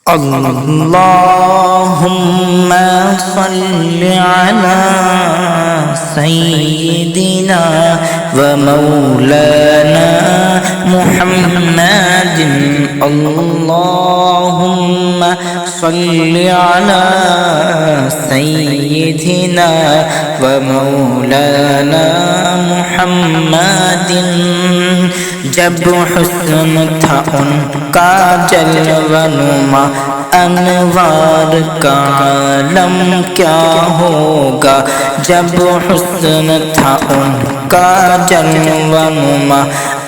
اللهم صل على سيدنا ومولانا محمد. اللهم صل على سيدنا ومولانا محمد. جب حسن تھا ان کا جلوہ نما، انوار کا عالم کیا ہوگا. جب حسن تھا ان کا جلوہ نما،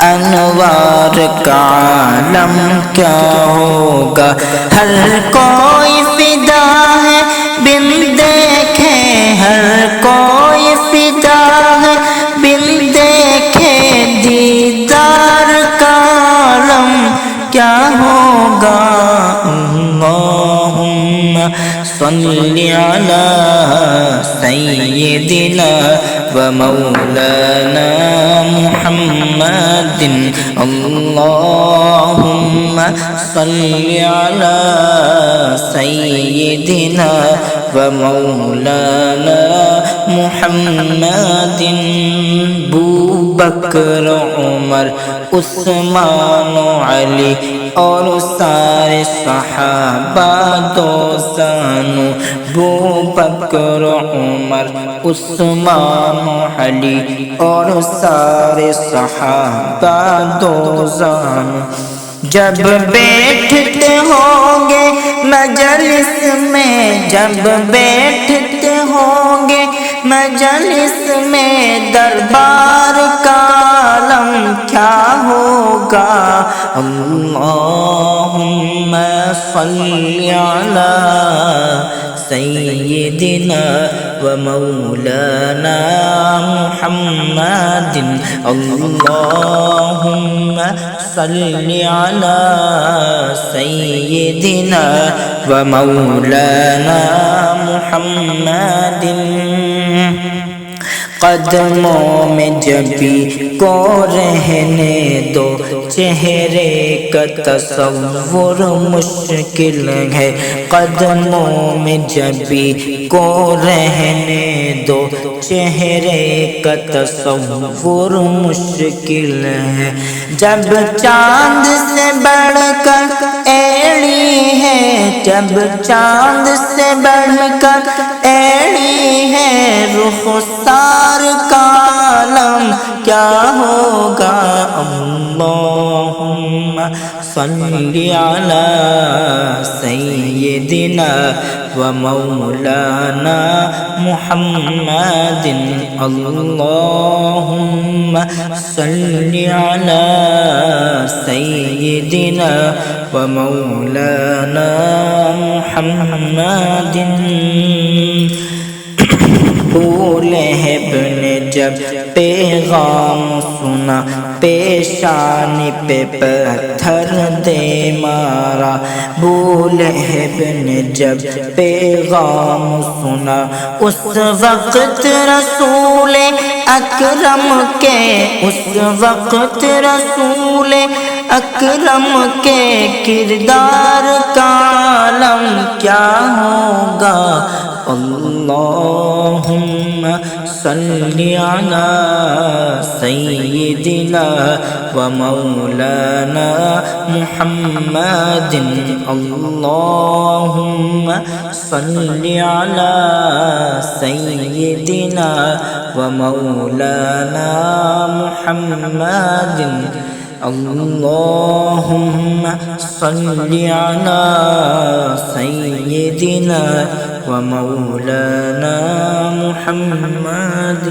انوار کا عالم کیا ہوگا. ہر کوئی فدا ہے بن دیکھے، ہر کوئی فدا ہے بن دیکھے، دیدار کا عالم کیا ہوگا. اللہم صلی علی سیدنا و مولانا محمد. اللہم صلی علی سیدنا و مولانا محمد. بو بکر، عمر، عثمان و علی اور سارے صحابہ دوستانو. بو بکر، عمر، عثمان و علی اور سارے صحابہ دوستانو. جب بیٹھتے ہوں گے مجلس میں، جب بیٹھتے ہوں گے مجلس میں، دربار کا عالم کیا ہوگا. اللہم صلی علی سیدنا و مولانا محمد. اللہم صلی علی سیدنا و مولانا محمد. قدموں میں جبی کو رہنے دو، چہرے کا تصور مشکل ہے. قدموں میں جبی کو رہنے دو، چہرے کا تصور مشکل ہے. جب چاند سے بڑھ کر ایڑی ہے، جب چاند سے بڑھ کر ایڑی ہے، رخسار کا عالم کیا ہوگا. اللہم صلی علی سیدنا و مولانا محمد. اللہم صلی علی سیدنا و مولانا محمد. ابو لہب نے جب پیغام سنا، پیشانی پہ پتھر دے مارا. ابو لہب نے جب پیغام سنا، اس وقت رسول اکرم کے، اس وقت رسول اکرم کے کردار کا عالم کیا ہوگا. اللہم صلی علی سیدنا و مولانا محمد. اللہم صلی علی سیدنا و مولانا محمد. اللہم صلی علی سیدنا و مولانا محمد.